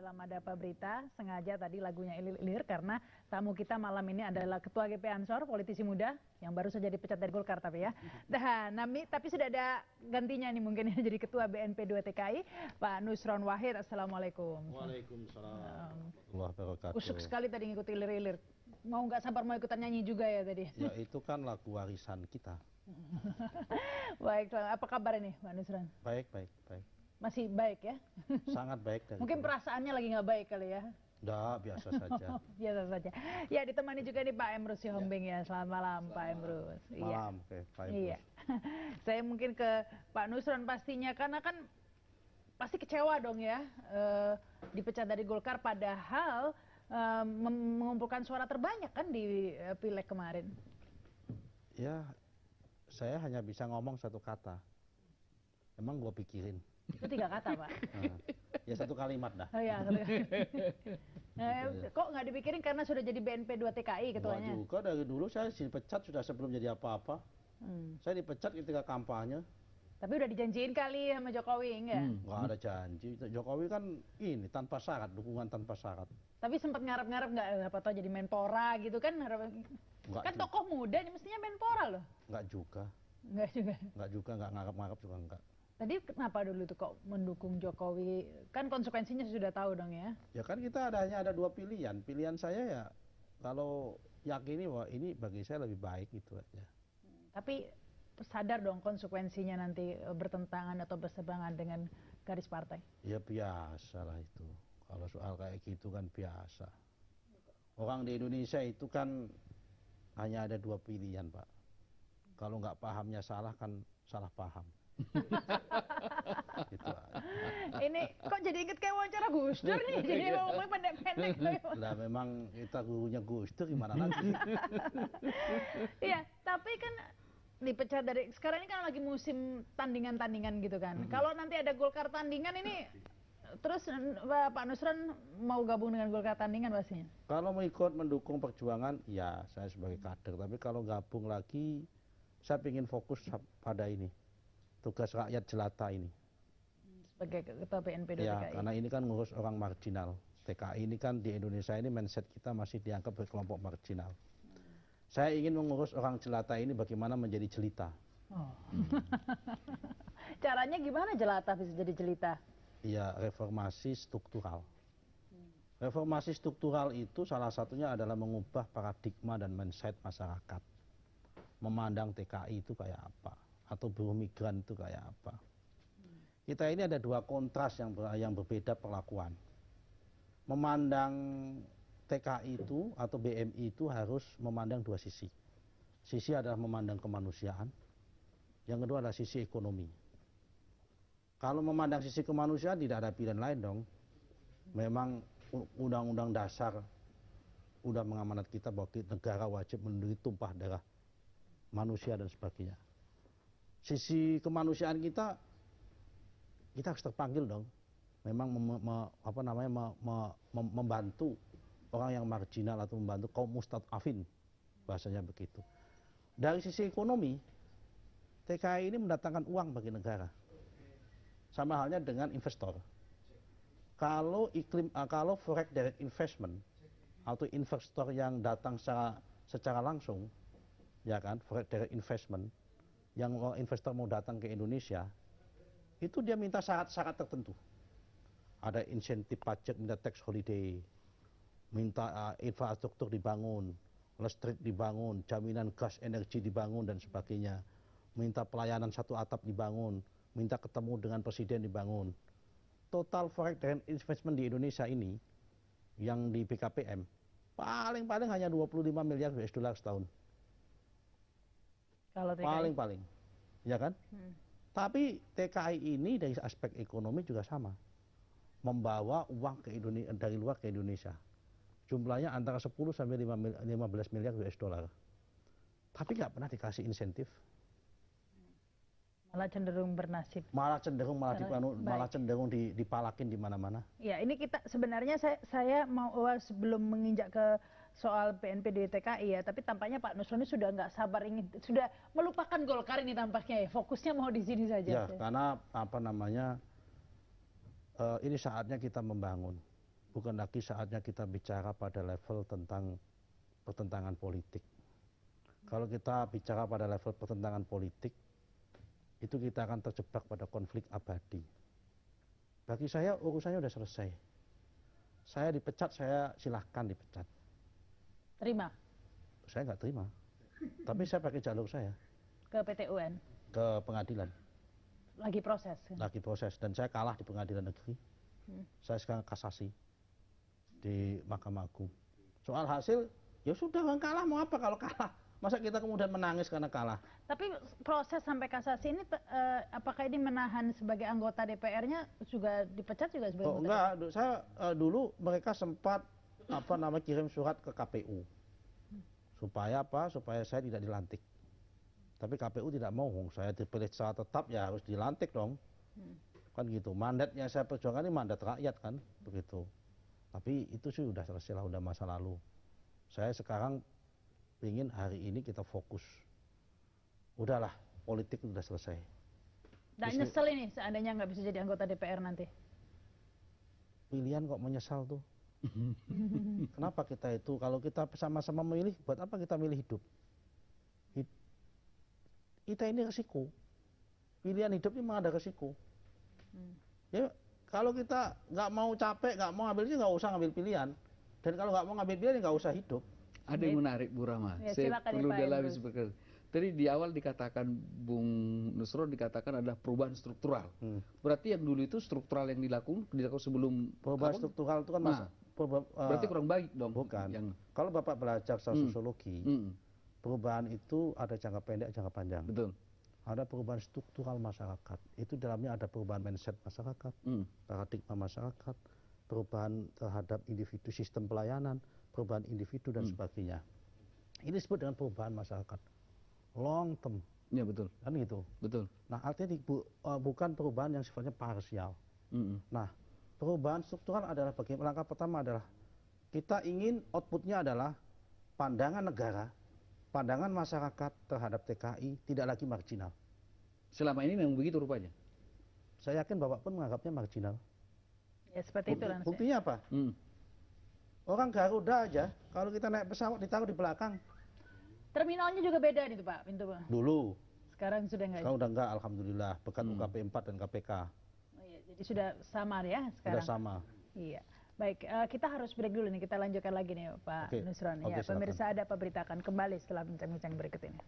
dalam Ada Apa Berita, sengaja tadi lagunya Ilir-Ilir karena tamu kita malam ini adalah Ketua GP Ansor, politisi muda yang baru saja dipecat dari Golkar tapi ya. Tapi sudah ada gantinya nih mungkin ya, jadi Ketua BNP 2 TKI, Pak Nusron Wahid. Assalamualaikum. Waalaikumsalam. Wabarakatuh. Usuk sekali tadi ngikuti Ilir-Ilir. Mau nggak sabar mau ikutan nyanyi juga ya tadi. Ya itu kan lagu warisan kita. Baik, apa kabar ini Pak Nusron? Baik, baik, baik. Masih baik ya? Sangat baik. Mungkin perasaannya lagi nggak baik kali ya? Nggak, biasa saja. Biasa saja. Ya, ditemani juga nih Pak Emrus Sihombing ya. Selamat malam Pak Emrus. Malam, oke, Pak Emrus. Iya. Saya mungkin ke Pak Nusron pastinya, karena kan pasti kecewa dong ya, dipecat dari Golkar padahal mengumpulkan suara terbanyak kan di pileg kemarin. Ya, saya hanya bisa ngomong satu kata. Emang gua pikirin. Itu 3 kata Pak. Ya 1 kalimat dah. Oh ya. Kok nggak dipikirin karena sudah jadi BNP 2 TKI ketuanya? Nggak juga, dari dulu saya dipecat sudah sebelum jadi apa-apa. Saya dipecat ketika kampanye. Tapi udah dijanjiin kali sama Jokowi, enggak? Nggak ada janji. Jokowi kan ini tanpa syarat, dukungan tanpa syarat. Tapi sempat ngarep-ngarep nggak apa tau jadi Menpora gitu kan? Kan tokoh muda ini mestinya Menpora loh. Nggak juga. Nggak juga, nggak ngarep-ngarep juga enggak. Tadi kenapa dulu tuh kok mendukung Jokowi? Kan konsekuensinya sudah tahu dong ya. Ya kan kita hanya ada 2 pilihan. Pilihan saya ya kalau yakini bahwa ini bagi saya lebih baik itu aja. Tapi sadar dong konsekuensinya nanti bertentangan atau berseberangan dengan garis partai. Ya biasa lah itu. Kalau soal kayak gitu kan biasa. Orang di Indonesia itu kan hanya ada 2 pilihan, Pak. Kalau nggak pahamnya salah kan salah paham. Gitu. Ini kok jadi inget kayak wawancara Gus Dur nih, jadi ngomongnya pendek-pendek. Lah memang kita gurunya Gus Dur gimana lagi? Iya, tapi kan dipecat dari, sekarang ini kan lagi musim tandingan-tandingan gitu kan. Kalau nanti ada Golkar tandingan ini, terus Pak Nusron mau gabung dengan Golkar tandingan pastinya? Kalau mau ikut mendukung perjuangan, ya saya sebagai kader. Tapi kalau gabung lagi, saya ingin fokus pada ini. Tugas rakyat jelata ini. Sebagai ketua BNP 2 TKI. Ya, karena ini kan ngurus orang marginal. TKI ini kan di Indonesia ini mindset kita masih dianggap sebagai kelompok marginal. Saya ingin mengurus orang jelata ini bagaimana menjadi jelita. Oh. Caranya gimana jelata bisa jadi jelita? Iya, reformasi struktural. Reformasi struktural itu salah satunya adalah mengubah paradigma dan mindset masyarakat. Memandang TKI itu kayak apa, atau buruh migran itu kayak apa. Kita ini ada 2 kontras yang berbeda perlakuan. Memandang TKI itu atau BMI itu harus memandang 2 sisi. Sisi adalah memandang kemanusiaan, yang kedua adalah sisi ekonomi. Kalau memandang sisi kemanusiaan tidak ada pilihan lain dong. Memang undang-undang dasar udah mengamanat kita bahwa negara wajib melindungi tumpah darah manusia dan sebagainya. Sisi kemanusiaan kita harus terpanggil dong. Memang membantu orang yang marginal atau membantu kaum mustadafin, bahasanya begitu. Dari sisi ekonomi, TKI ini mendatangkan uang bagi negara. Sama halnya dengan investor. Kalau foreign direct investment atau investor yang datang secara langsung, ya kan, foreign direct investment, yang investor mau datang ke Indonesia, itu dia minta syarat-syarat tertentu. Ada insentif pajak, minta tax holiday, minta infrastruktur dibangun, listrik dibangun, jaminan gas energi dibangun dan sebagainya, minta pelayanan 1 atap dibangun, minta ketemu dengan presiden dibangun. Total foreign direct investment di Indonesia ini, yang di BKPM, paling-paling hanya 25 miliar US dollar setahun. Paling-paling, ya kan? Tapi TKI ini dari aspek ekonomi juga sama, membawa uang ke Indonesia, dari luar ke Indonesia. Jumlahnya antara 10 sampai 15 miliar US dollar. Tapi nggak pernah dikasih insentif. Malah cenderung bernasib. Malah cenderung dipalakin di mana-mana. Ya, ini kita sebenarnya saya mau sebelum menginjak ke soal BNP 2 TKI ya, tapi tampaknya Pak Nusron sudah nggak sabar sudah melupakan Golkar ini tampaknya ya, fokusnya mau di sini saja. Ya, karena ini saatnya kita membangun. bukan lagi saatnya kita bicara pada level tentang pertentangan politik. Kalau kita bicara pada level pertentangan politik, itu kita akan terjebak pada konflik abadi. Bagi saya urusannya sudah selesai. Saya dipecat, saya silahkan dipecat. Terima Saya nggak terima. Tapi saya pakai jalur saya ke PT UN. ke pengadilan. Lagi proses. Kan? Lagi proses. Dan saya kalah di pengadilan negeri. Saya sekarang kasasi di Mahkamah Agung. Soal hasil, ya sudah kan kalah, mau apa kalau kalah? Masa kita kemudian menangis karena kalah? Tapi proses sampai kasasi ini, apakah ini menahan sebagai anggota DPR-nya juga dipecat juga sebagai Oh anggota enggak, saya dulu mereka sempat kirim surat ke KPU supaya apa? Supaya saya tidak dilantik. Tapi KPU tidak mau, saya dipilih secara tetap ya harus dilantik dong. Kan gitu. Mandatnya saya perjuangkan ini mandat rakyat kan, begitu. Tapi itu sih udah selesai lah, udah masa lalu. Saya sekarang ingin hari ini kita fokus. Udahlah, politik udah selesai. Nah, nyesel ini seandainya nggak bisa jadi anggota DPR nanti. Pilihan kok menyesal tuh. Kenapa kita itu, kalau kita sama-sama memilih, buat apa kita milih hidup? Kita ini resiko. Pilihan hidup ini memang ada resiko. Ya, kalau kita nggak mau capek, nggak mau ngambil, nggak usah ngambil pilihan. Dan kalau nggak mau ngambil pilihan, nggak usah hidup. Ada yang menarik, Bu Rama. Ya, Saya silakan, perlu Pak dalami Emrus. seperti itu. Tadi di awal dikatakan Bung Nusron dikatakan adalah perubahan struktural. Berarti yang dulu itu struktural yang dilakukan sebelum Perubahan apa? struktural itu kan Nah, berarti kurang baik dong. bukan. Yang, Kalau Bapak belajar secara sosiologi, perubahan itu ada jangka pendek, jangka panjang. betul. Ada perubahan struktural masyarakat. Itu dalamnya ada perubahan mindset masyarakat, paradigma masyarakat, perubahan terhadap individu, sistem pelayanan, perubahan individu dan sebagainya. Ini disebut dengan perubahan masyarakat. Long term. Ya betul. Kan gitu. Betul. Nah, artinya bukan perubahan yang sifatnya parsial. Nah, perubahan struktural adalah langkah pertama adalah kita ingin outputnya adalah pandangan negara, pandangan masyarakat terhadap TKI tidak lagi marginal. Selama ini memang begitu rupanya. Saya yakin Bapak pun menganggapnya marginal. Ya seperti itu lah. Buktinya apa? Orang Garuda aja, kalau kita naik pesawat ditaruh di belakang. Terminalnya juga beda nih tuh Pak, pintu Pak. Dulu. Sekarang sudah nggak. Sekarang udah enggak, alhamdulillah. Bekat UKP 4 dan KPK. Oh, iya. Jadi sudah sama ya sekarang. Sudah sama. Iya. Baik, kita harus break dulu nih. Kita lanjutkan lagi nih Pak Nusron. Oke, Ya, silakan. pemirsa ada apa beritakan kembali setelah bincang-bincang berikut ini.